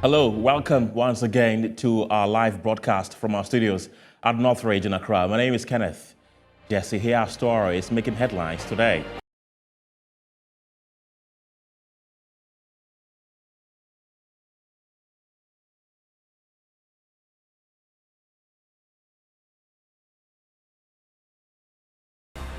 Hello, welcome once again to our live broadcast from our studios at Northridge in Accra. My name is Kenneth. Jesse here, our story is making headlines today.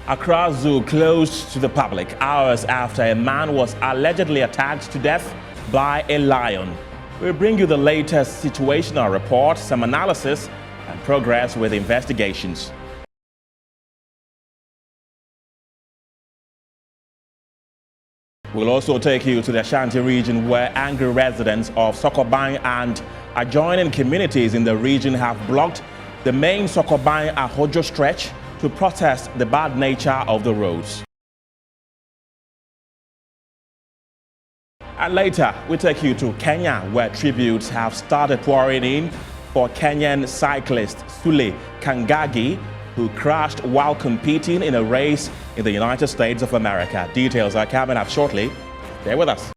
Accra Zoo closed to the public hours after a man was allegedly attacked to death by a lion. We'll bring you the latest situational report, some analysis, and progress with investigations. We'll also take you to the Ashanti region where angry residents of Sokoban and adjoining communities in the region have blocked the main Sokoban-Ahojo stretch to protest the bad nature of the roads. And later, we take you to Kenya, where tributes have started pouring in for Kenyan cyclist Sule Kangagi, who crashed while competing in a race in the United States of America. Details are coming up shortly. Stay with us.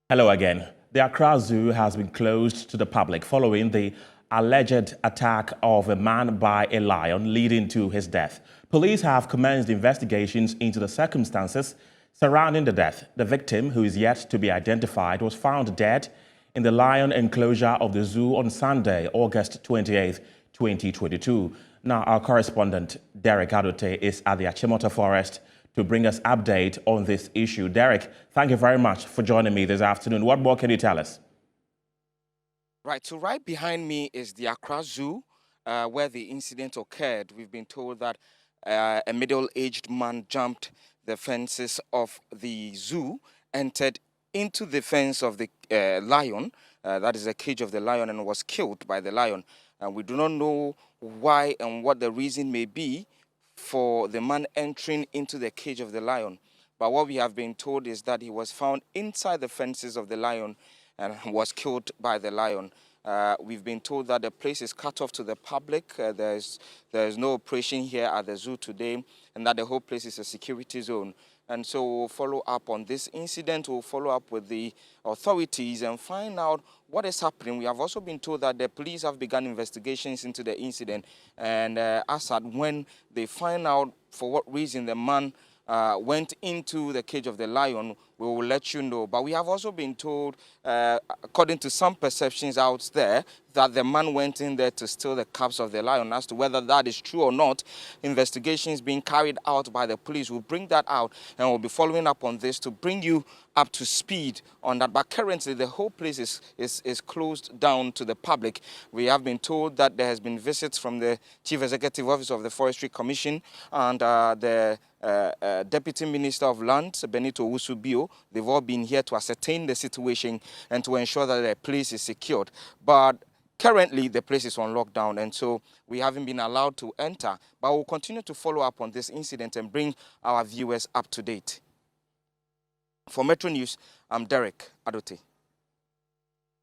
Hello again. The Accra Zoo has been closed to the public following the alleged attack of a man by a lion leading to his death. Police have commenced investigations into the circumstances surrounding the death. The victim, who is yet to be identified, was found dead in the lion enclosure of the zoo on Sunday, August 28, 2022. Now, our correspondent, Derek Adote, is at the Achimota Forest to bring us update on this issue. Derek, thank you very much for joining me this afternoon. What more can you tell us? Right, so right behind me is the Accra Zoo, where the incident occurred. We've been told that a middle-aged man jumped the fences of the zoo, entered into the fence of the lion, that is the cage of the lion, and was killed by the lion. And we do not know why and what the reason may be for the man entering into the cage of the lion. But what we have been told is that he was found inside the fences of the lion and was killed by the lion. We've been told that the place is cut off to the public. There is no operation here at the zoo today, and that the whole place is a security zone. And so we'll follow up on this incident. We'll follow up with the authorities and find out what is happening. We have also been told that the police have begun investigations into the incident. And as at when they find out for what reason the man went into the cage of the lion, we will let you know. But we have also been told, according to some perceptions out there, that the man went in there to steal the cubs of the lion. As to whether that is true or not, investigations being carried out by the police will bring that out, and we'll be following up on this to bring you up to speed on that. But currently, the whole place is closed down to the public. We have been told that there has been visits from the Chief Executive Office of the Forestry Commission and the Deputy Minister of Lands, Benito Usubio. They've all been here to ascertain the situation and to ensure that the place is secured. But currently, the place is on lockdown, and so we haven't been allowed to enter. But we'll continue to follow up on this incident and bring our viewers up to date. For Metro News, I'm Derek Adote.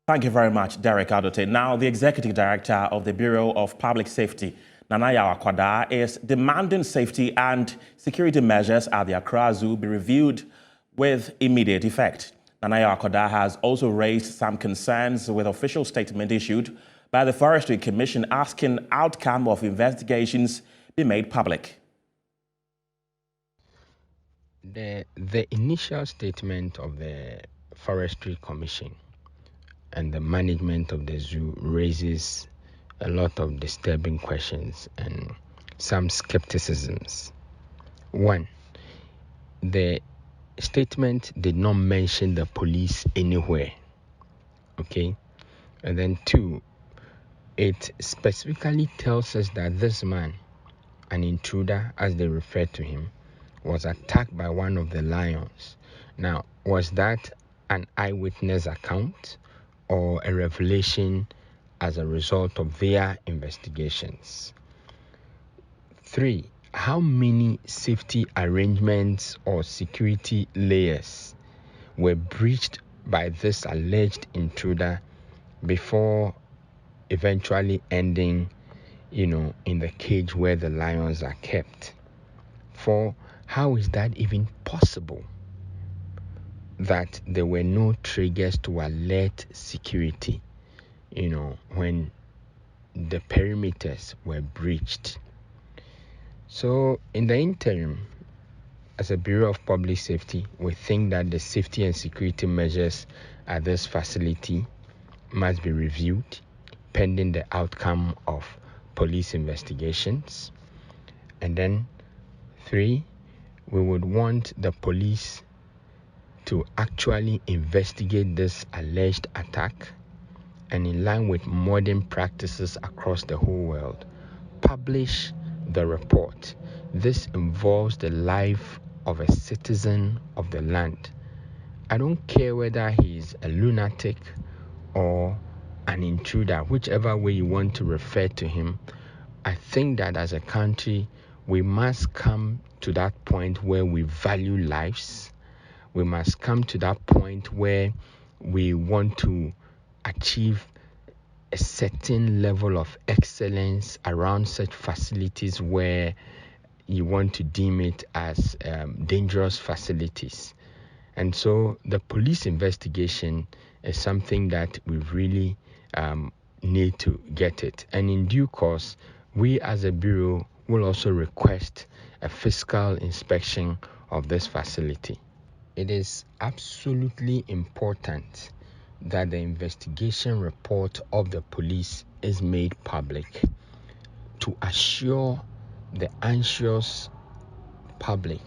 Thank you very much, Derek Adote. Now, the Executive Director of the Bureau of Public Safety, Nanaya Akwada, is demanding safety and security measures at the Accra Zoo be reviewed with immediate effect. Nanaya Akwada has also raised some concerns with official statement issued by the Forestry Commission asking outcome of investigations be made public. The initial statement of the Forestry Commission and the management of the zoo raises a lot of disturbing questions and some skepticisms. One, the statement did not mention the police anywhere, okay? And then two, it specifically tells us that this man, an intruder as they refer to him, was attacked by one of the lions. Now, was that an eyewitness account or a revelation as a result of their investigations? Three, how many safety arrangements or security layers were breached by this alleged intruder before eventually ending, in the cage where the lions are kept? Four, how is that even possible? that there were no triggers to alert security, when the perimeters were breached. So in the interim, as a Bureau of Public Safety, we think that the safety and security measures at this facility must be reviewed pending the outcome of police investigations. And then 3, we would want the police to actually investigate this alleged attack and, in line with modern practices across the whole world, publish the report. This involves the life of a citizen of the land. I don't care whether he's a lunatic or an intruder, whichever way you want to refer to him. I think that as a country, we must come to that point where we value lives. We must come to that point where we want to achieve a certain level of excellence around such facilities where you want to deem it as dangerous facilities. And so the police investigation is something that we really need to get it. And in due course, we as a bureau will also request a physical inspection of this facility. It is absolutely important that the investigation report of the police is made public to assure the anxious public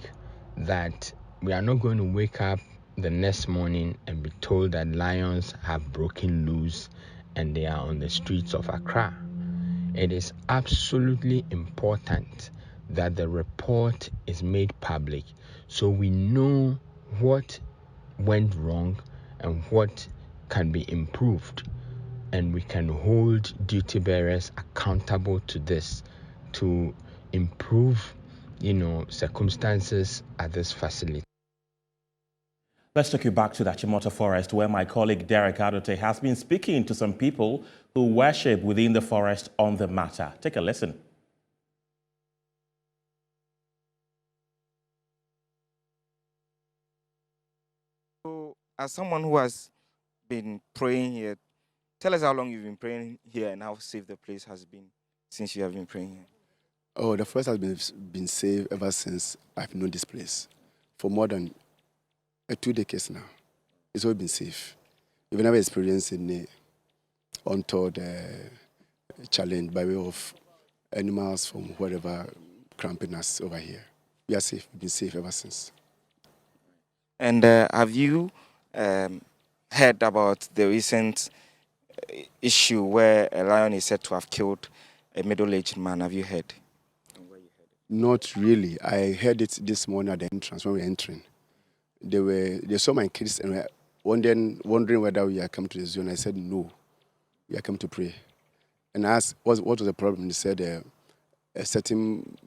that we are not going to wake up the next morning and be told that lions have broken loose and they are on the streets of Accra. It is absolutely important that the report is made public so we know what went wrong and what can be improved, and we can hold duty bearers accountable to this to improve circumstances at this facility. Let's take you back to the Achimota Forest, where my colleague Derek Adote has been speaking to some people who worship within the forest on the matter. Take a listen. So, as someone who has been praying here, tell us how long you've been praying here and how safe the place has been since you have been praying here. Oh, the forest has been safe ever since I've known this place. For more than 2 decades now. It's always been safe. We've never experienced any untoward challenge by way of animals from wherever cramping us over here. We are safe. We've been safe ever since. And have you heard about the recent issue where a lion is said to have killed a middle-aged man? Have you heard? Not really. I heard it this morning at the entrance when we were entering. They saw my kids and were wondering whether we are coming to the zoo, and I said no, we are coming to pray. And I asked what was the problem. They said a certain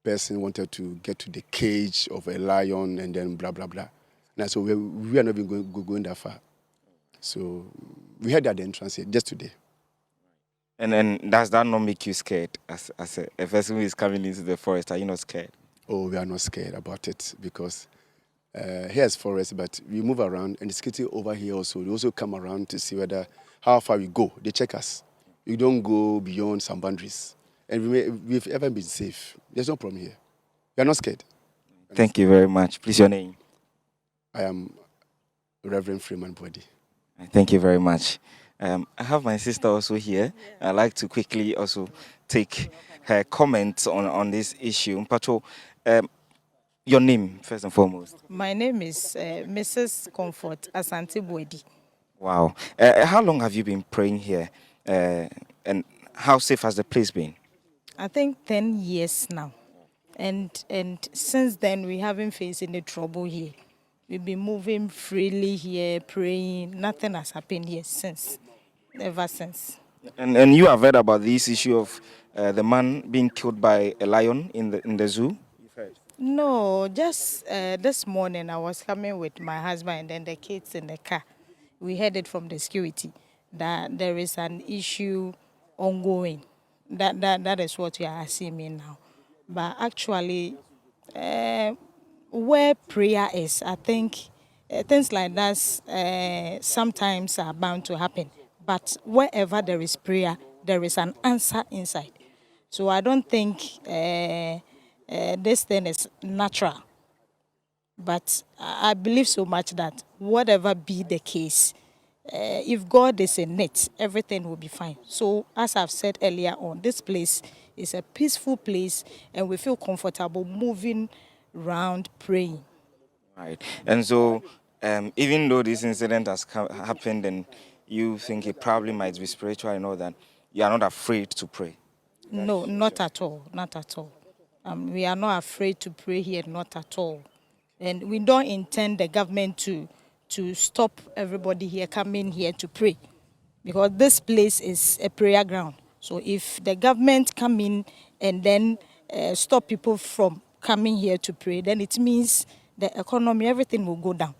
person wanted to get to the cage of a lion and then blah blah blah. And I said we are not even going that far. So we heard at the entrance here just today. And then does that not make you scared as a person who is coming into the forest? Are you not scared? Oh, we are not scared about it because here's forest, but we move around, and the security over here also, they also come around to see how far we go. They check us. We don't go beyond some boundaries. And we've ever been safe. There's no problem here. We are not scared. Thank you very much. Please, your name. I am Reverend Freeman Body. Thank you very much. I have my sister also here. I'd like to quickly also take her comments on this issue. Mpacho, your name, first and foremost. My name is Mrs. Comfort Asante Bwedi. Wow. How long have you been praying here? And how safe has the place been? I think 10 years now. And since then, we haven't faced any trouble here. We've been moving freely here, praying. Nothing has happened here ever since. And you have heard about this issue of the man being killed by a lion in the zoo? No, just this morning I was coming with my husband and then the kids in the car. We heard it from the security that there is an issue ongoing. That is what you are asking me now. But actually, where prayer is, I think things like that sometimes are bound to happen. But wherever there is prayer, there is an answer inside. So I don't think this thing is natural. But I believe so much that whatever be the case, if God is in it, everything will be fine. So, as I've said earlier on, this place is a peaceful place and we feel comfortable moving around praying. Right. And so, even though this incident has happened and you think it probably might be spiritual and all that, you are not afraid to pray. No, not at all. Not at all. We are not afraid to pray here, not at all. And we don't intend the government to stop everybody here coming here to pray, because this place is a prayer ground. So if the government come in and then stop people from coming here to pray, then it means the economy, everything will go down.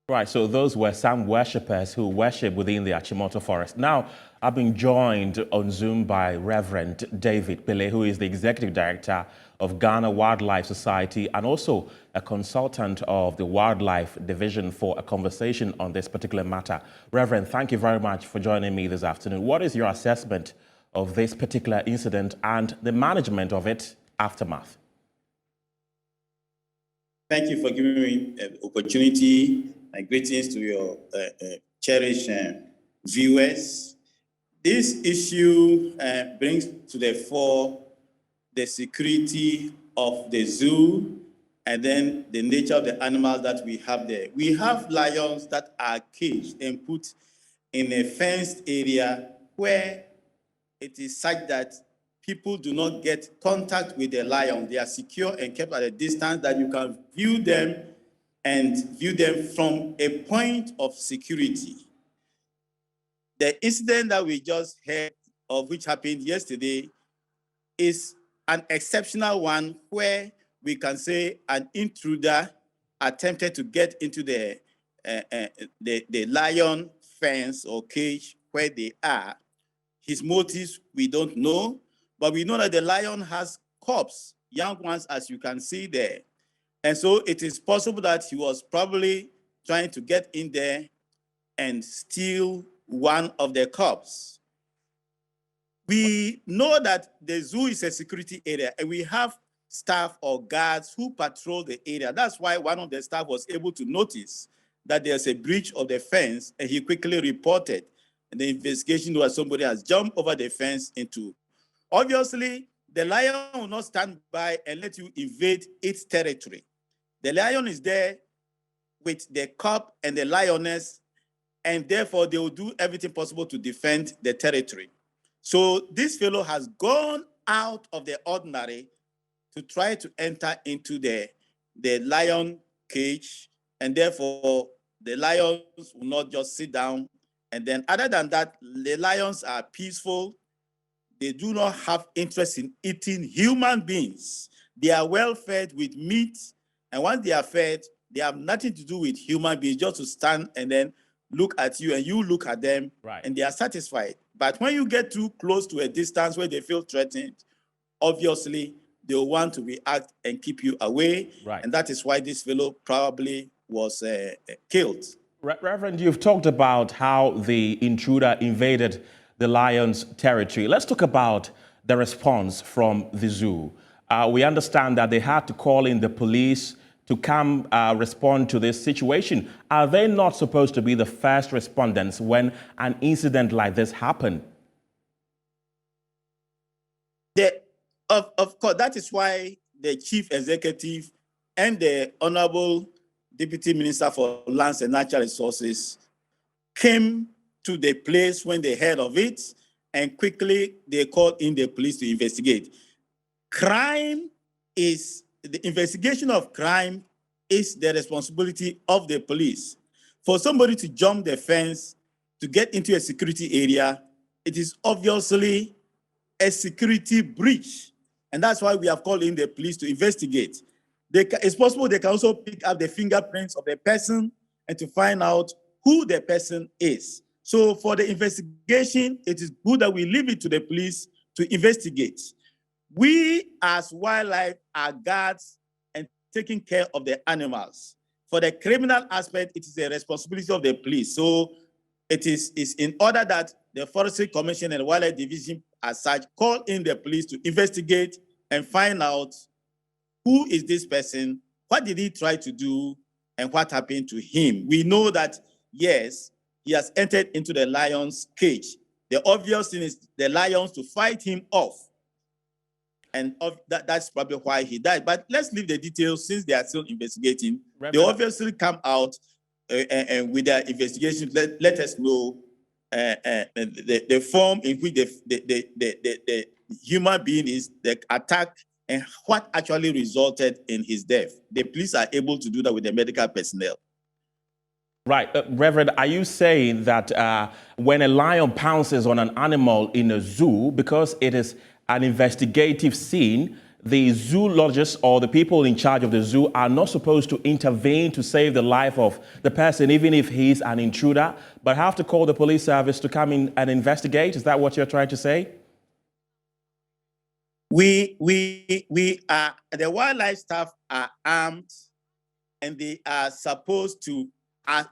Right, so those were some worshippers who worship within the Achimota Forest. Now, I've been joined on Zoom by Reverend David Pele, who is the Executive Director of Ghana Wildlife Society and also a consultant of the Wildlife Division, for a conversation on this particular matter. Reverend, thank you very much for joining me this afternoon. What is your assessment of this particular incident and the management of its aftermath? Thank you for giving me the opportunity. My greetings to your cherished viewers. This issue brings to the fore the security of the zoo and then the nature of the animals that we have there. We have lions that are caged and put in a fenced area where it is such that people do not get contact with the lion. They are secure and kept at a distance that you can view them and view them from a point of security. The incident that we just heard of, which happened yesterday, is an exceptional one where we can say an intruder attempted to get into the lion fence or cage where they are. His motives, we don't know, but we know that the lion has cubs, young ones, as you can see there. And so it is possible that he was probably trying to get in there and steal one of the cubs. We know that the zoo is a security area and we have staff or guards who patrol the area. That's why one of the staff was able to notice that there's a breach of the fence and he quickly reported. And the investigation was somebody has jumped over the fence into. Obviously, the lion will not stand by and let you invade its territory. The lion is there with the cub and the lioness, and therefore they will do everything possible to defend the territory. So this fellow has gone out of the ordinary to try to enter into the lion cage, and therefore the lions will not just sit down. And then other than that, the lions are peaceful. They do not have interest in eating human beings. They are well fed with meat. And once they are fed, they have nothing to do with human beings, just to stand and then look at you and you look at them, right, and they are satisfied. But when you get too close to a distance where they feel threatened, obviously they will want to react and keep you away. Right. And that is why this fellow probably was killed. Reverend, you've talked about how the intruder invaded the lion's territory. Let's talk about the response from the zoo. We understand that they had to call in the police to come respond to this situation. Are they not supposed to be the first respondents when an incident like this happened? Of course, that is why the chief executive and the Honorable Deputy Minister for Lands and Natural Resources came to the place when they heard of it, and quickly they called in the police to investigate. The investigation of crime is the responsibility of the police. For somebody to jump the fence to get into a security area, it is obviously a security breach. And that's why we have called in the police to investigate. It's possible they can also pick up the fingerprints of the person and to find out who the person is. So for the investigation, it is good that we leave it to the police to investigate. We as wildlife are guards and taking care of the animals. For the criminal aspect, it is a responsibility of the police. So it is in order that the Forestry Commission and Wildlife Division as such call in the police to investigate and find out who is this person, what did he try to do, and what happened to him. We know that, yes, he has entered into the lion's cage. The obvious thing is the lions to fight him off. And that's probably why he died. But let's leave the details since they are still investigating. Reverend, they obviously come out and with their investigation, let us know the form in which the human being is, the attack, and what actually resulted in his death. The police are able to do that with the medical personnel. Right. Reverend, are you saying that when a lion pounces on an animal in a zoo, because it is an investigative scene, the zoologists or the people in charge of the zoo are not supposed to intervene to save the life of the person, even if he's an intruder, but have to call the police service to come in and investigate? Is that what you're trying to say? We are, the wildlife staff are armed, and they are supposed to,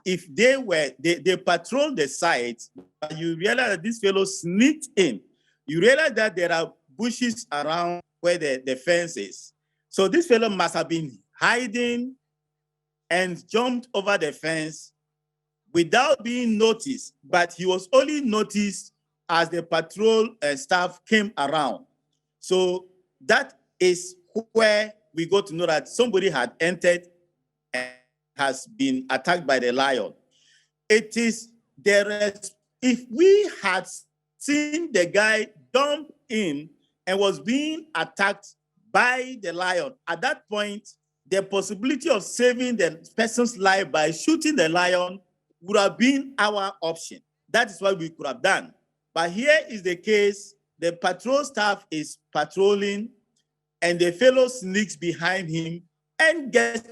if they patrol the site, but you realize that this fellow sneaked in. You realize that there are bushes around where the fence is. So this fellow must have been hiding and jumped over the fence without being noticed, but he was only noticed as the patrol staff came around. So that is where we got to know that somebody had entered and has been attacked by the lion. It is if we had seen the guy jump in and was being attacked by the lion, at that point, the possibility of saving the person's life by shooting the lion would have been our option. That is what we could have done. But here is the case, the patrol staff is patrolling and the fellow sneaks behind him and gets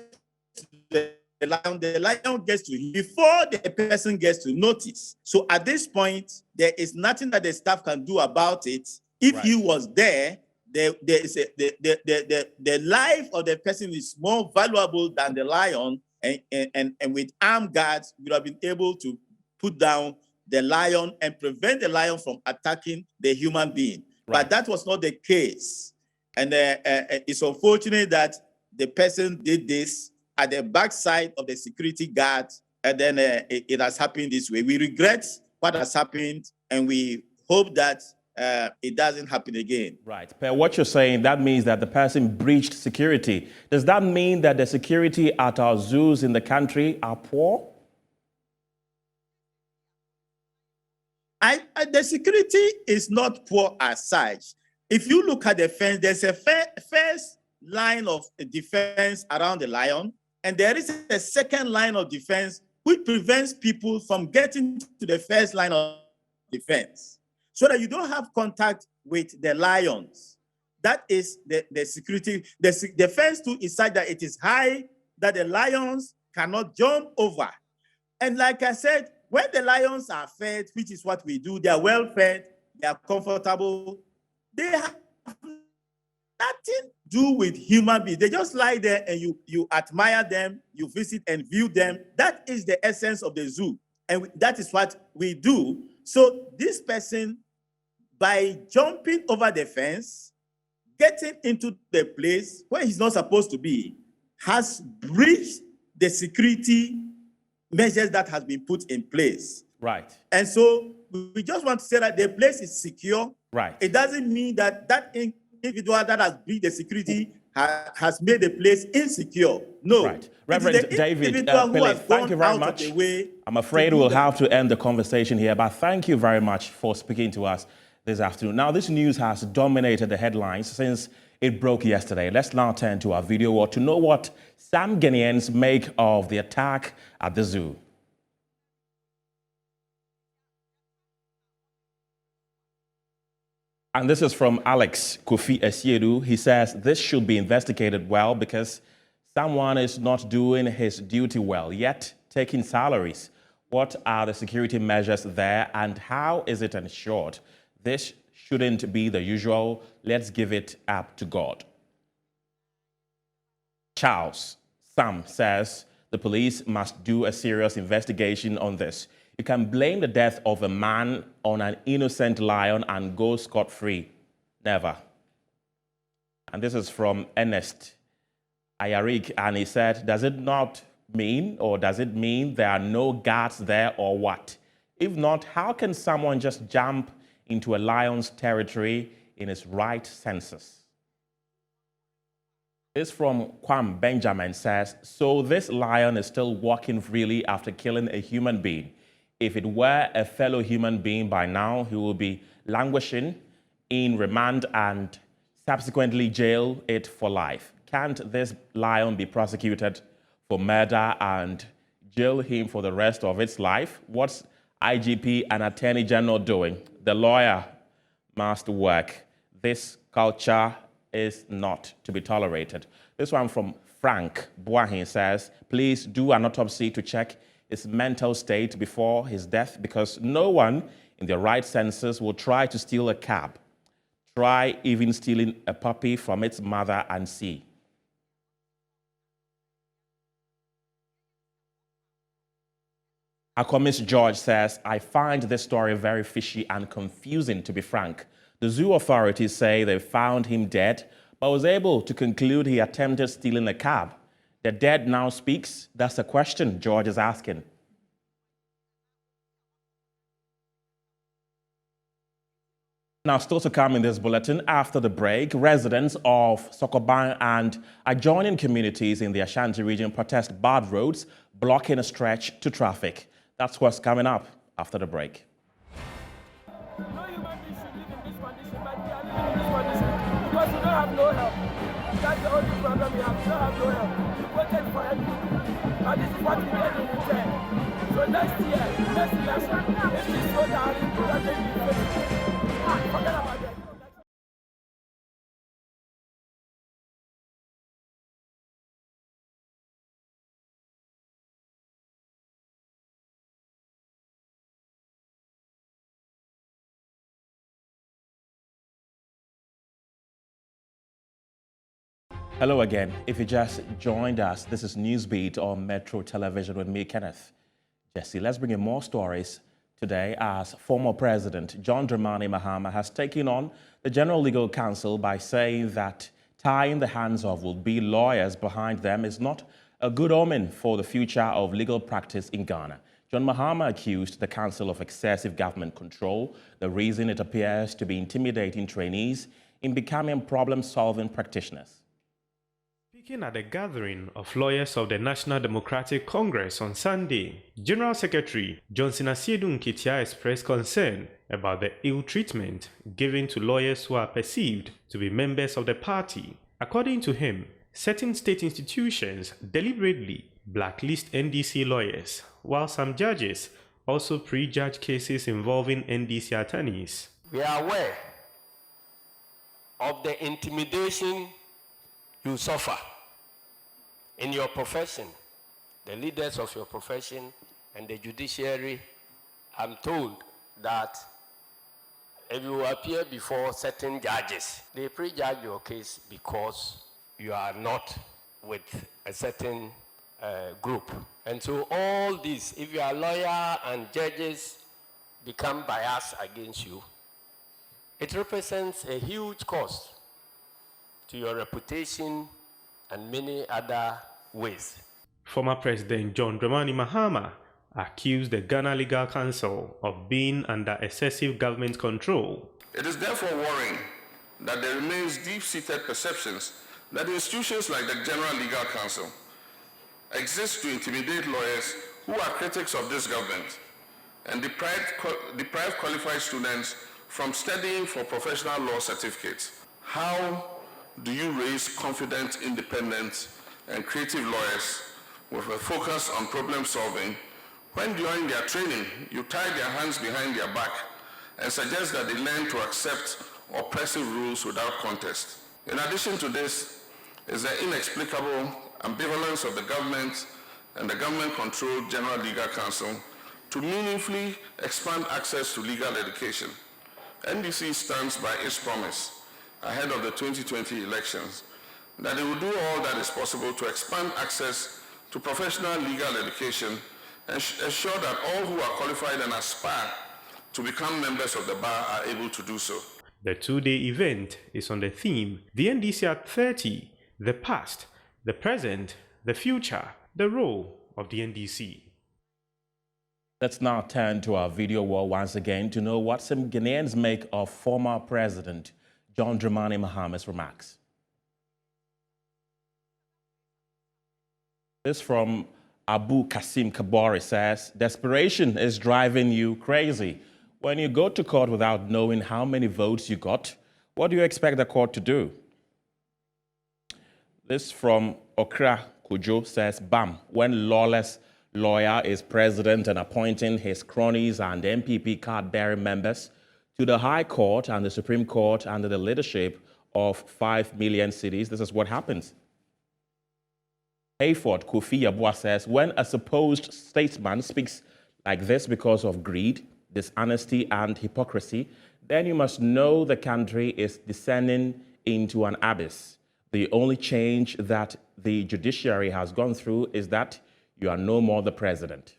to the lion gets to him before the person gets to notice. So at this point, there is nothing that the staff can do about it. If he was there, the life of the person is more valuable than the lion, and with armed guards, we would have been able to put down the lion and prevent the lion from attacking the human being. Right. But that was not the case. And it's unfortunate that the person did this at the backside of the security guard, and then it has happened this way. We regret what has happened, and we hope that it doesn't happen again. Right. But what you're saying, that means that the person breached security. Does that mean that the security at our zoos in the country are poor? The security is not poor as such. If you look at the fence, there's a first line of defense around the lion, and there is a second line of defense which prevents people from getting to the first line of defense, so that you don't have contact with the lions. That is the security. The fence too is such that it is high, that the lions cannot jump over. And like I said, when the lions are fed, which is what we do, they are well fed, they are comfortable, they have nothing to do with human beings. They just lie there and you admire them, you visit and view them. That is the essence of the zoo. And that is what we do. So this person, by jumping over the fence, getting into the place where he's not supposed to be, has breached the security measures that has been put in place. Right. And so we just want to say that the place is secure. Right. It doesn't mean that that individual that has breached the security has made the place insecure. No. Right. Reverend David Pele, thank you very much. I'm afraid we'll have to end the conversation here, but thank you very much for speaking to us this afternoon. Now, this news has dominated the headlines since it broke yesterday. Let's now turn to our video to know what some Ghanaians make of the attack at the zoo. And this is from Alex Kofi Esiedu. He says this should be investigated well because someone is not doing his duty well, yet taking salaries. What are the security measures there and how is it ensured? This shouldn't be the usual. Let's give it up to God. Charles Sam says the police must do a serious investigation on this. You can blame the death of a man on an innocent lion and go scot-free. Never. And this is from Ernest Ayarik, and he said, does it not mean, or does it mean there are no guards there or what? If not, how can someone just jump into a lion's territory in his right senses? This from Kwam Benjamin says, so this lion is still walking freely after killing a human being. If it were a fellow human being by now, he will be languishing in remand and subsequently jail it for life. Can't this lion be prosecuted for murder and jail him for the rest of its life? What's IGP and Attorney General doing? The lawyer must work. This culture is not to be tolerated. This one from Frank Boahin says, please do an autopsy to check his mental state before his death, because no one in their right senses will try to steal a cab. Try even stealing a puppy from its mother and see. Akomis George says, I find this story very fishy and confusing, to be frank. The zoo authorities say they found him dead, but was able to conclude he attempted stealing a cab. The dead now speaks? That's the question George is asking. Now, still to come in this bulletin, after the break, residents of Sokoban and adjoining communities in the Ashanti region protest bad roads, blocking a stretch to traffic. That's what's coming up after the break. No human being should live in this condition, but we are living in this condition because we don't have no help. That's the only problem we have. We don't have no help. We voted for everything, and this is what we get in return. So next year, next election, if this road are doesn't be fixed, forget about that. Hello again. If you just joined us, this is Newsbeat on Metro Television with me, Kenneth Jesse. Let's bring in more stories today as former President John Dramani Mahama has taken on the General Legal Counsel by saying that tying the hands of would-be lawyers behind them is not a good omen for the future of legal practice in Ghana. John Mahama accused the Council of excessive government control, the reason it appears to be intimidating trainees in becoming problem-solving practitioners. Speaking at a gathering of lawyers of the National Democratic Congress on Sunday, General Secretary Johnson Asiedu Nketia expressed concern about the ill treatment given to lawyers who are perceived to be members of the party. According to him, certain state institutions deliberately blacklist NDC lawyers, while some judges also prejudge cases involving NDC attorneys. We are aware of the intimidation you suffer in your profession, the leaders of your profession and the judiciary. I'm told that if you appear before certain judges, they prejudge your case because you are not with a certain group. And so all this, if you are a lawyer and judges become biased against you, it represents a huge cost to your reputation and many other ways. Former President John Dramani Mahama accused the Ghana Legal Council of being under excessive government control. It is therefore worrying that there remains deep-seated perceptions that institutions like the General Legal Council exist to intimidate lawyers who are critics of this government and deprive qualified students from studying for professional law certificates. How do you raise confident, independent, and creative lawyers with a focus on problem solving when during their training you tie their hands behind their back and suggest that they learn to accept oppressive rules without contest? In addition to this is the inexplicable ambivalence of the government and the government-controlled General Legal Council to meaningfully expand access to legal education NDC stands by its promise ahead of the 2020 elections that it will do all that is possible to expand access to professional legal education and ensure that all who are qualified and aspire to become members of the bar are able to do so. The two-day event is on the theme The NDC at 30, the past, the present, the future, the role of the NDC. Let's now turn to our video wall once again to know what some Ghanaians make of former President John Dramani Maham's remarks. This from Abu Kasim Kabori says, desperation is driving you crazy. When you go to court without knowing how many votes you got, what do you expect the court to do? This from Okra Kujo says, bam, when lawless lawyer is president and appointing his cronies and MPP card-bearing members to the High Court and the Supreme Court under the leadership of 5 million cities, this is what happens. Hayford Kofi Yabua says, when a supposed statesman speaks like this because of greed, dishonesty, and hypocrisy, then you must know the country is descending into an abyss. The only change that the judiciary has gone through is that you are no more the president.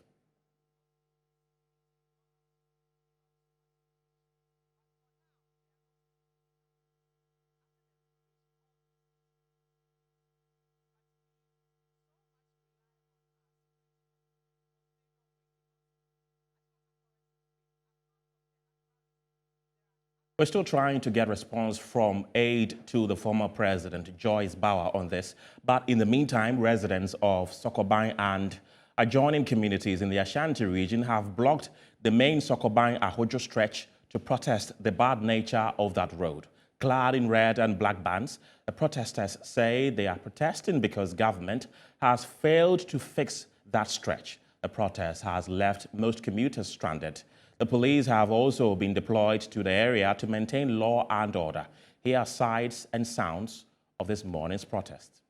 We're still trying to get response from aide to the former president, Joyce Bauer, on this. But in the meantime, residents of Sokoban and adjoining communities in the Ashanti region have blocked the main Sokoban-Ahojo stretch to protest the bad nature of that road. Clad in red and black bands, the protesters say they are protesting because government has failed to fix that stretch. The protest has left most commuters stranded. The police have also been deployed to the area to maintain law and order. Here are sights and sounds of this morning's protest.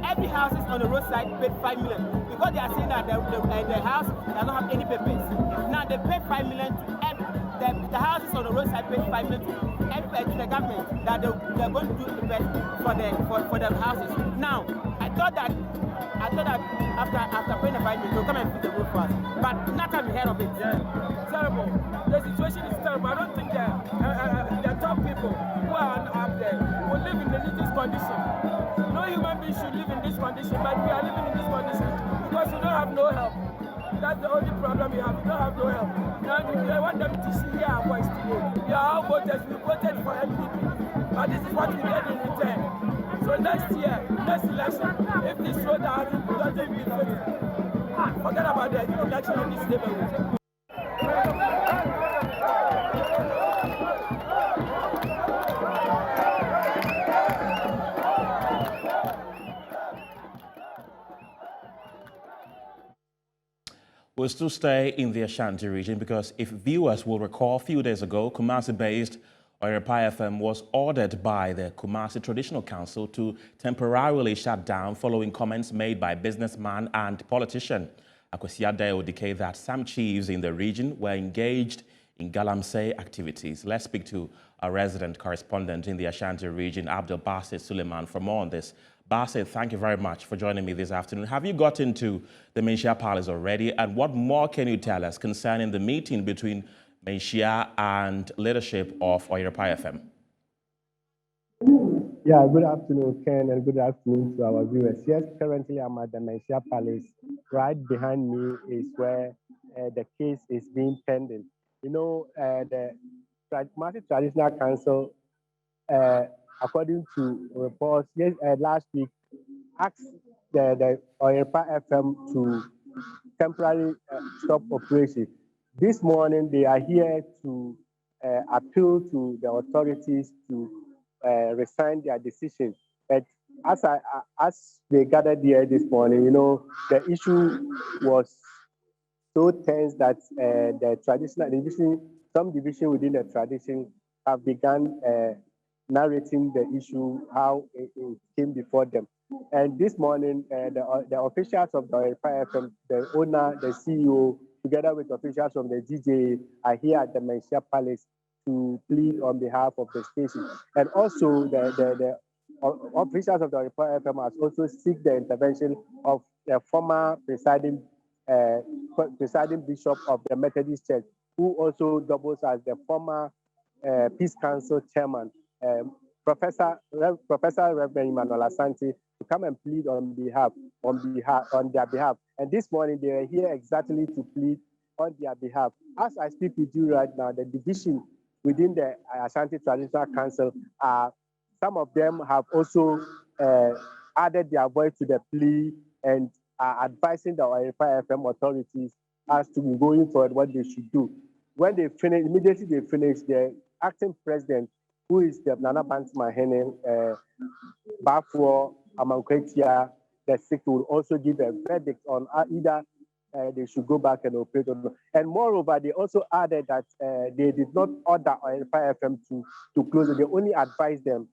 Every house is on the roadside paid 5 million because they are saying that the house does not have any papers. Now they pay 5 million to the houses on the roadside pay 5 million to the government that they're going to do the best for the houses. Now I thought that after paying the 5 million they'll come and fix the roof for us, but not have heard of it. Yeah. Terrible. The situation is terrible. I don't think the top people who are up there will live in this condition. No human being should live in this condition, but we are living in this condition because we don't have no help. That's the only problem we have. We don't have no help. Now they want them to see our voice today. We are all voters. We voted for MPP. But this is what we get in return. So next year, next election, if this road doesn't be fixed, forget about the election in this neighborhood. We'll still stay in the Ashanti region because if viewers will recall, a few days ago, Kumasi-based Oyerpa FM was ordered by the Kumasi Traditional Council to temporarily shut down following comments made by businessman and politician Akwasi Addo that some chiefs in the region were engaged in galamsey activities. Let's speak to a resident correspondent in the Ashanti region, Abdul Basit Suleiman, for more on this. Basit, thank you very much for joining me this afternoon. Have you got into the Menchia Palace already? And what more can you tell us concerning the meeting between Menchia and leadership of Oyerpa FM? Yeah, good afternoon, Ken, and good afternoon to our viewers. Yes, currently I'm at the Menchia Palace. Right behind me is where the case is being pending. You know, the Kumasi Traditional Council, according to reports, last week, asked the Oyerpa FM to temporarily stop operation. This morning, they are here to appeal to the authorities to resign their decision. But as they gathered here this morning, you know, the issue was so tense that the traditional division, some division within the tradition have begun narrating the issue, how it came before them. And this morning, the officials of the Oripa FM, the owner, the CEO, together with officials from the GJA, are here at the Menchia Palace to plead on behalf of the station. And also, the officials of the Oripa FM has also seek the intervention of the former presiding bishop of the Methodist Church, who also doubles as the former Peace Council chairman, Professor Reverend Emmanuel Asante, to come and plead on their behalf. And this morning they are here exactly to plead on their behalf. As I speak with you right now, the division within the Ashanti Traditional Council, some of them have also added their voice to the plea and are advising the Oripa FM authorities as to going forward what they should do. When they finish, immediately they finish, the acting president, who is the Nana Bantima Hene, Bafo Amankwetia, the sixth, will also give a verdict on either they should go back and operate or not. And moreover, they also added that they did not order Oripa FM to close it. They only advised them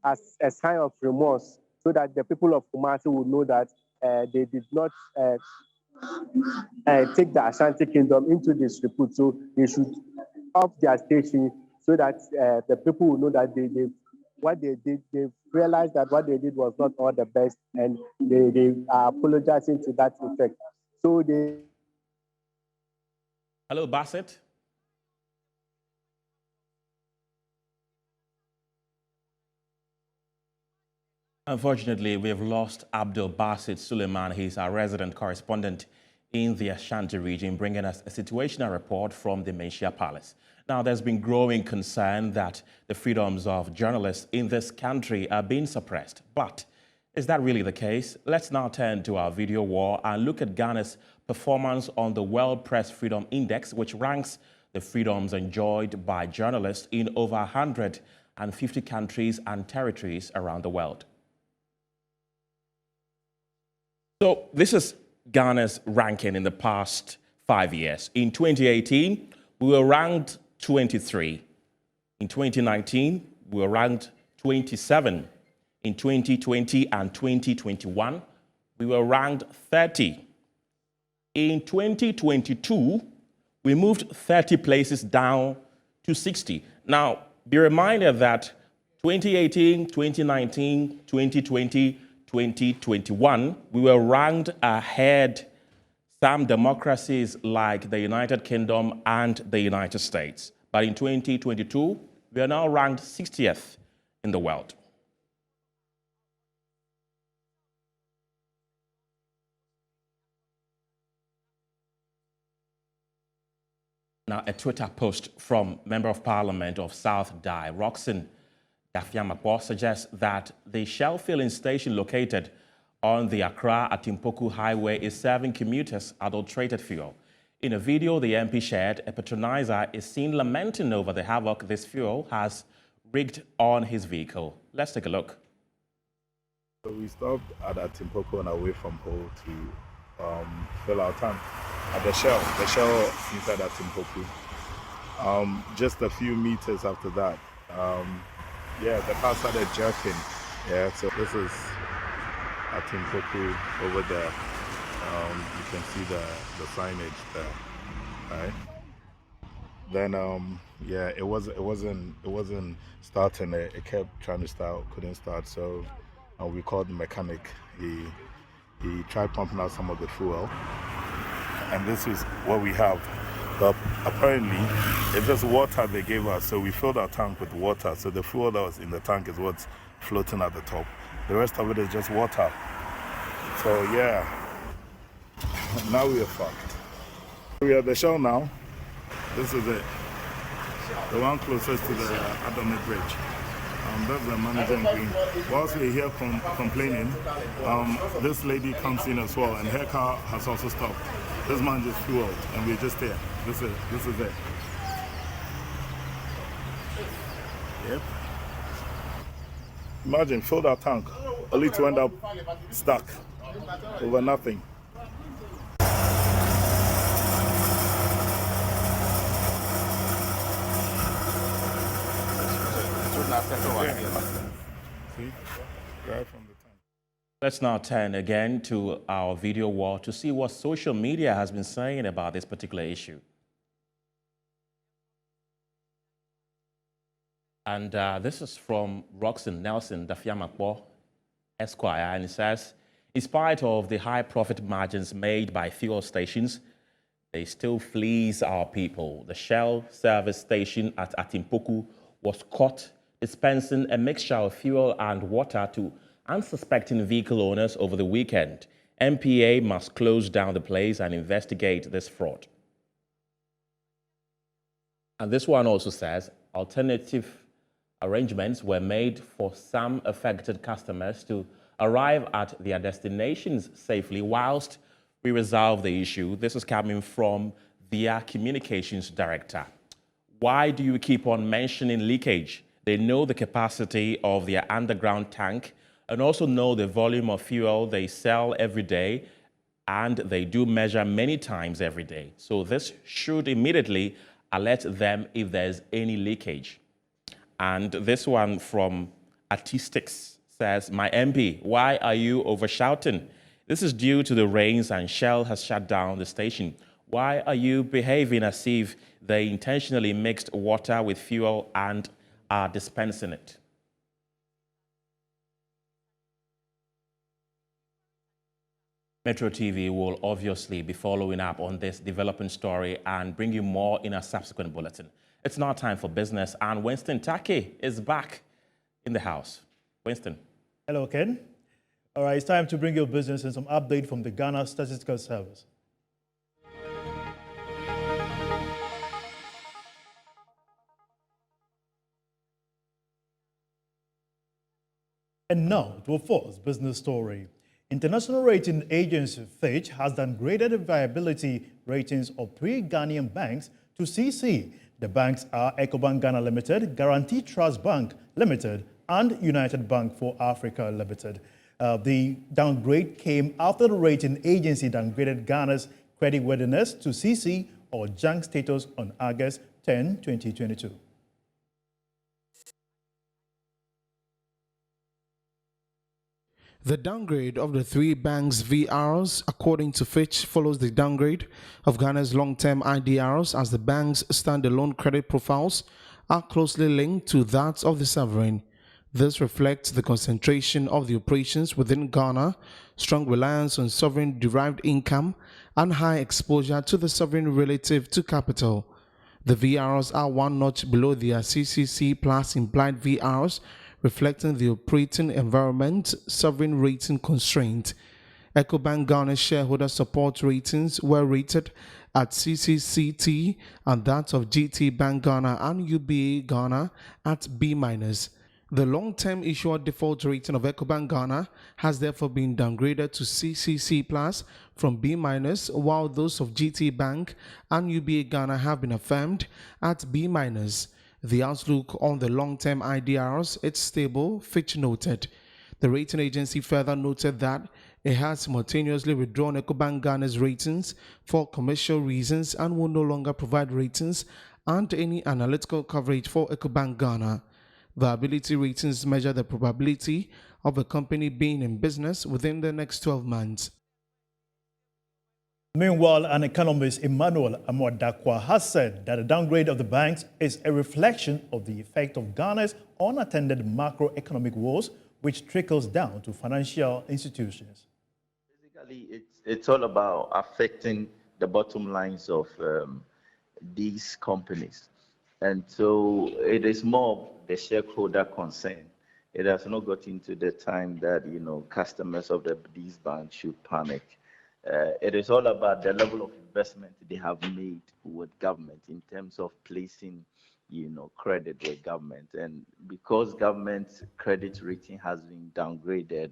as a sign of remorse, so that the people of Kumasi would know that they did not take the Ashanti Kingdom into disrepute. So they should off their station, so that the people will know that what they did, they realized that what they did was not all the best, and they are apologizing to that effect. So they... Hello, Bassett. Unfortunately, we have lost Abdul Basit Suleiman. He's our resident correspondent in the Ashanti region, bringing us a situational report from the Menchia Palace. Now, there's been growing concern that the freedoms of journalists in this country are being suppressed. But is that really the case? Let's now turn to our video wall and look at Ghana's performance on the World Press Freedom Index, which ranks the freedoms enjoyed by journalists in over 150 countries and territories around the world. So this is Ghana's ranking in the past 5 years. In 2018, we were ranked 23. In 2019, we were ranked 27. In 2020 and 2021, we were ranked 30. In 2022, we moved 30 places down to 60. Now, be reminded that 2018, 2019, 2020, 2021, we were ranked ahead some democracies like the United Kingdom and the United States. But in 2022, we are now ranked 60th in the world. Now, a Twitter post from Member of Parliament of South Dai, Roxanne Dafiamakwa, suggests that the Shell filling station located on the Accra-Atimpoku Highway is serving commuters adulterated fuel. In a video the MP shared, a patronizer is seen lamenting over the havoc this fuel has wreaked on his vehicle. Let's take a look. So we stopped at Atimpoku on our way from Pole to fill our tank at the Shell inside Atimpoku. Just a few meters after that, the car started jerking. Yeah, so this is Atimpoku over there. You can see the signage there, right? Then it wasn't starting. It kept trying to start, couldn't start. So we called the mechanic. He tried pumping out some of the fuel, and this is what we have. But apparently, it's just water they gave us. So we filled our tank with water. So the fuel that was in the tank is what's floating at the top. The rest of it is just water. So yeah, now we are fucked. We are at the Shell now. This is it. The one closest to the Adamit Bridge. That's the manager in green. Whilst we're here complaining, this lady comes in as well, and her car has also stopped. This man just fueled, and we're just here. This is it. Yep. Imagine, filled our tank, only to end up stuck over nothing. See, right from the time. Let's now turn again to our video wall to see what social media has been saying about this particular issue. And this is from Roxanne Nelson Dafiamakbo, Esquire, and it says, in spite of the high profit margins made by fuel stations, they still fleece our people. The Shell service station at Atimpoku was caught dispensing a mixture of fuel and water to unsuspecting vehicle owners over the weekend. MPA must close down the place and investigate this fraud. And this one also says, alternative arrangements were made for some affected customers to arrive at their destinations safely whilst we resolve the issue. This is coming from their communications director. Why do you keep on mentioning leakage? They know the capacity of their underground tank and also know the volume of fuel they sell every day, and they do measure many times every day. So this should immediately alert them if there's any leakage. And this one from Artistics says, my MP, why are you overshouting? This is due to the rains and Shell has shut down the station. Why are you behaving as if they intentionally mixed water with fuel and are dispensing it? Metro TV will obviously be following up on this developing story and bring you more in a subsequent bulletin. It's now time for business, and Winston Taki is back in the house. Winston. Hello, Ken. All right, it's time to bring you business and some update from the Ghana Statistical Service. And now to a first business story. International rating agency Fitch has downgraded viability ratings of three Ghanaian banks to CC. The banks are Ecobank Ghana Limited, Guarantee Trust Bank Limited, and United Bank for Africa Limited. The downgrade came after the rating agency downgraded Ghana's creditworthiness to CC or junk status on August 10, 2022. The downgrade of the three banks' VRs, according to Fitch, follows the downgrade of Ghana's long-term IDRs as the bank's standalone credit profiles are closely linked to that of the sovereign. This reflects the concentration of the operations within Ghana, strong reliance on sovereign-derived income, and high exposure to the sovereign relative to capital. The VRs are one notch below their CCC plus implied VRs, reflecting the operating environment sovereign rating constraint. Ecobank Ghana's shareholder support ratings were rated at CCCT and that of GT Bank Ghana and UBA Ghana at B-. The long-term issuer default rating of Ecobank Ghana has therefore been downgraded to CCC plus from B-, while those of GT Bank and UBA Ghana have been affirmed at B-. The outlook on the long-term IDRs, it's stable, Fitch noted. The rating agency further noted that it has simultaneously withdrawn Ecobank Ghana's ratings for commercial reasons and will no longer provide ratings and any analytical coverage for Ecobank Ghana. Viability ratings measure the probability of a company being in business within the next 12 months. Meanwhile, an economist, Emmanuel Amodakwa, has said that the downgrade of the banks is a reflection of the effect of Ghana's unattended macroeconomic woes, which trickles down to financial institutions. Basically, it's all about affecting the bottom lines of these companies. And so it is more the shareholder concern. It has not got into the time that, customers of these banks should panic. It is all about the level of investment they have made with government in terms of placing, credit with government. And because government's credit rating has been downgraded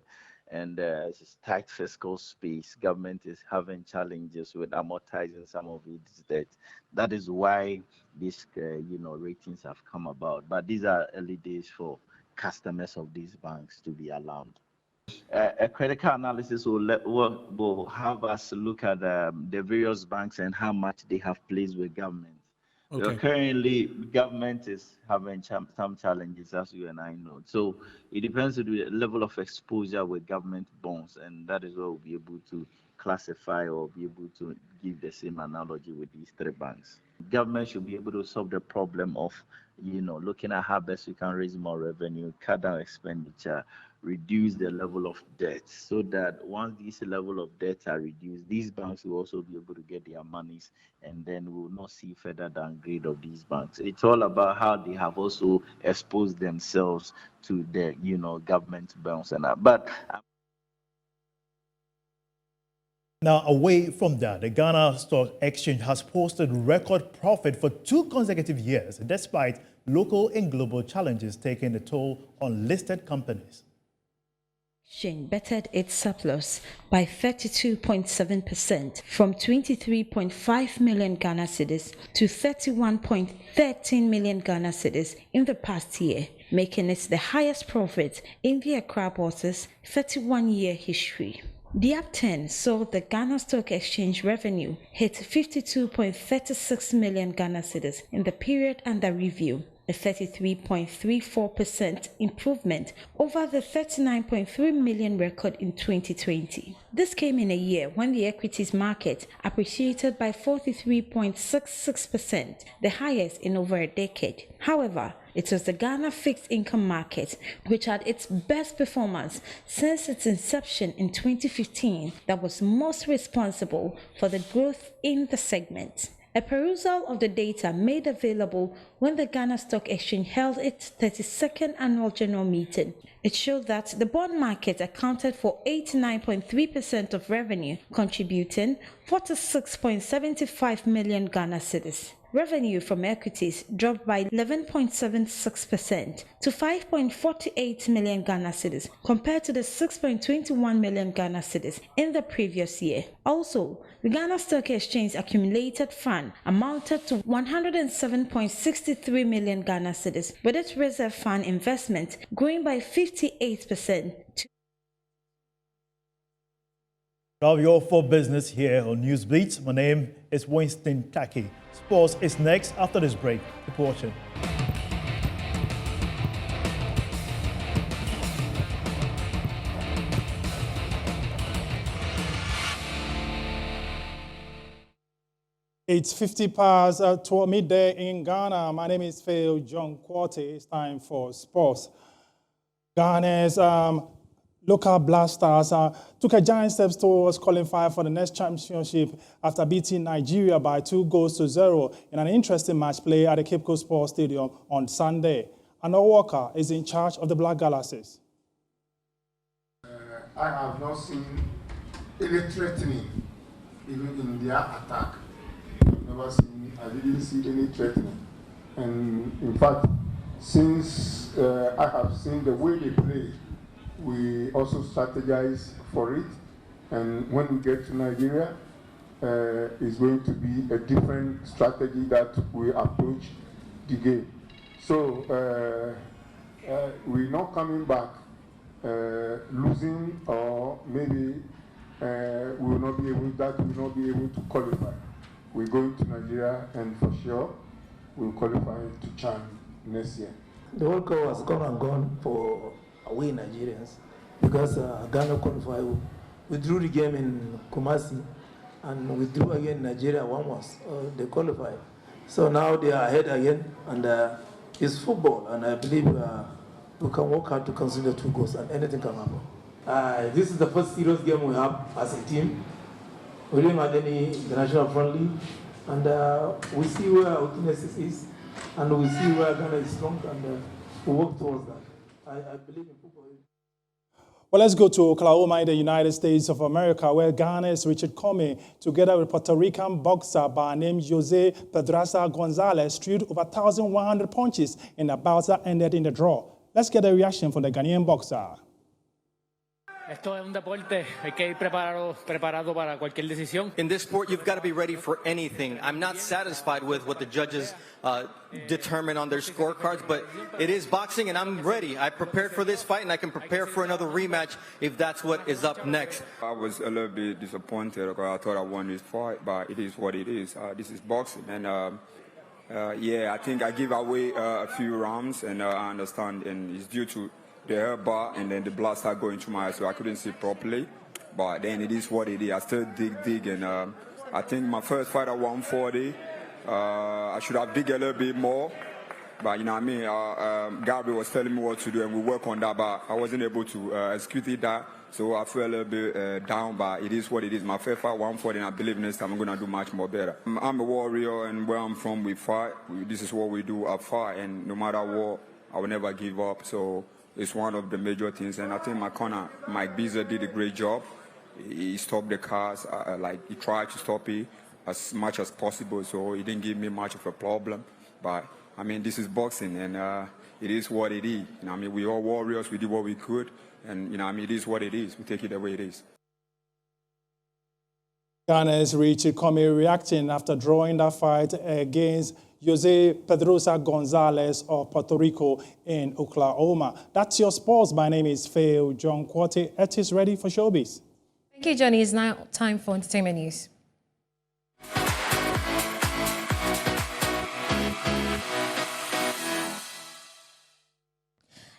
and it's tight fiscal space, government is having challenges with amortizing some of its debt. That is why these, ratings have come about. But these are early days for customers of these banks to be alarmed. A critical analysis will have us look at the various banks and how much they have placed with government Okay. Currently, government is having some challenges, as you and I know. So it depends on the level of exposure with government bonds, and that is what we'll be able to classify or be able to give the same analogy with these three banks. Government should be able to solve the problem of, looking at how best we can raise more revenue, cut down expenditure, reduce the level of debt, so that once these level of debt are reduced, these banks will also be able to get their monies, and then we will not see further downgrade of these banks. It's all about how they have also exposed themselves to the, government bonds and that. But Now, away from that, the Ghana Stock Exchange has posted record profit for 2 consecutive years, despite local and global challenges taking a toll on listed companies. Exchange bettered its surplus by 32.7% from 23.5 million Ghana cedis to 31.13 million Ghana cedis in the past year, making it the highest profit in the Accra bourse's 31-year history. The upturn saw the Ghana Stock Exchange revenue hit 52.36 million Ghana cedis in the period under review, a 33.34% improvement over the 39.3 million record in 2020. This came in a year when the equities market appreciated by 43.66%, the highest in over a decade. However, it was the Ghana fixed income market, which had its best performance since its inception in 2015, that was most responsible for the growth in the segment. A perusal of the data made available when the Ghana Stock Exchange held its 32nd annual general meeting. It showed that the bond market accounted for 89.3% of revenue, contributing 46.75 million Ghana cedis. Revenue from equities dropped by 11.76% to 5.48 million Ghana cedis compared to the 6.21 million Ghana cedis in the previous year. Also, the Ghana Stock Exchange accumulated fund amounted to 107.63 million Ghana cedis, with its reserve fund investment growing by 58% to Now you're for business here on Newsbeat. My name is Winston Taki. Sports is next after this break. Keep watching. It's 50 past 12 midday in Ghana. My name is Phil John Quarty. It's time for sports. Ghana's local Blasters took a giant step towards qualifying for the next championship after beating Nigeria by 2-0 in an interesting match play at the Cape Coast Sports Stadium on Sunday. Anna Walker is in charge of the Black Galaxies. I have not seen any threatening even in their attack. I didn't see any threatening. And in fact, since I have seen the way they play, we also strategize for it. And when we get to Nigeria, it's going to be a different strategy that we approach the game. So we're not coming back losing, or maybe we will not be able to qualify. We're going to Nigeria, and for sure we'll qualify to CHAN next year. The World Cup has come and gone for away Nigerians because Ghana qualified. We drew the game in Kumasi and we drew again Nigeria 1-1. They qualified. So now they are ahead again, and it's football, and I believe we can work hard to consider 2 goals and anything can happen. This is the first serious game we have as a team. We didn't have any international friendly, and we see where our weakness is, and we see where Ghana is strong, and we work towards that. I believe in football. Well, let's go to Oklahoma in the United States of America, where Ghana's Richard Comey, together with Puerto Rican boxer by name Jose Pedraza Gonzalez, threw over 1,100 punches in a bout that ended in the draw. Let's get a reaction from the Ghanaian boxer. Esto es un deporte, hay que ir preparado para cualquier decisión. In this sport, you've got to be ready for anything. I'm not satisfied with what the judges determine on their scorecards, but it is boxing, and I'm ready. I prepared for this fight, and I can prepare for another rematch if that's what is up next. I was a little bit disappointed because I thought I won this fight, but it is what it is. This is boxing, and Yeah, I think I give away a few rounds, and I understand, and it's due to the air bar, and then the blast started going through my eyes, so I couldn't see properly. But then it is what it is. I still dig, and I think my first fight at 140, I should have dig a little bit more. But you know what I mean, Gabriel was telling me what to do, and we work on that, but I wasn't able to execute it that. So I feel a little bit down, but it is what it is. My first fight 140, and I believe next time I'm going to do much more better. I'm a warrior, and where I'm from, we fight. This is what we do, I fight, and no matter what, I will never give up. So it's one of the major things, and I think my corner, Mike Beezer, did a great job. He stopped the cars, he tried to stop it as much as possible, so he didn't give me much of a problem. But I mean, this is boxing, and it is what it is. You know, I mean, we all warriors. We did what we could, and you know, I mean, it is what it is. We take it the way it is. Ghana's Richie Comey reacting after drawing that fight against Jose Pedrosa Gonzalez of Puerto Rico in Oklahoma. That's your sports. My name is Phil John Quarty. It is ready for showbiz. Thank you, Johnny. It's now time for entertainment news.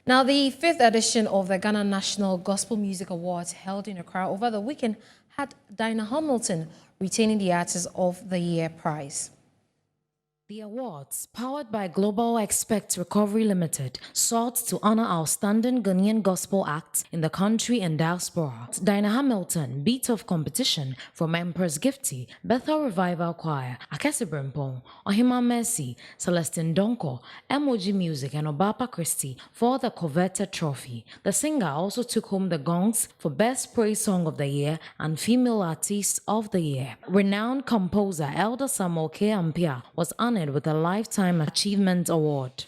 Now, the 5th edition of the Ghana National Gospel Music Awards held in Accra over the weekend had Dinah Hamilton retaining the Artist of the Year prize. The awards, powered by Global Expect Recovery Limited, sought to honor outstanding Ghanaian gospel acts in the country and diaspora. Dinah Hamilton beat off competition from Empress Gifty, Bethel Revival Choir, Akese Brempong, Ohima Mercy, Celestine Donko, Emoji Music, and Obapa Christie for the coveted trophy. The singer also took home the gongs for Best Praise Song of the Year and Female Artist of the Year. Renowned composer Elder Samuel K. Ampia was honored with a Lifetime Achievement Award.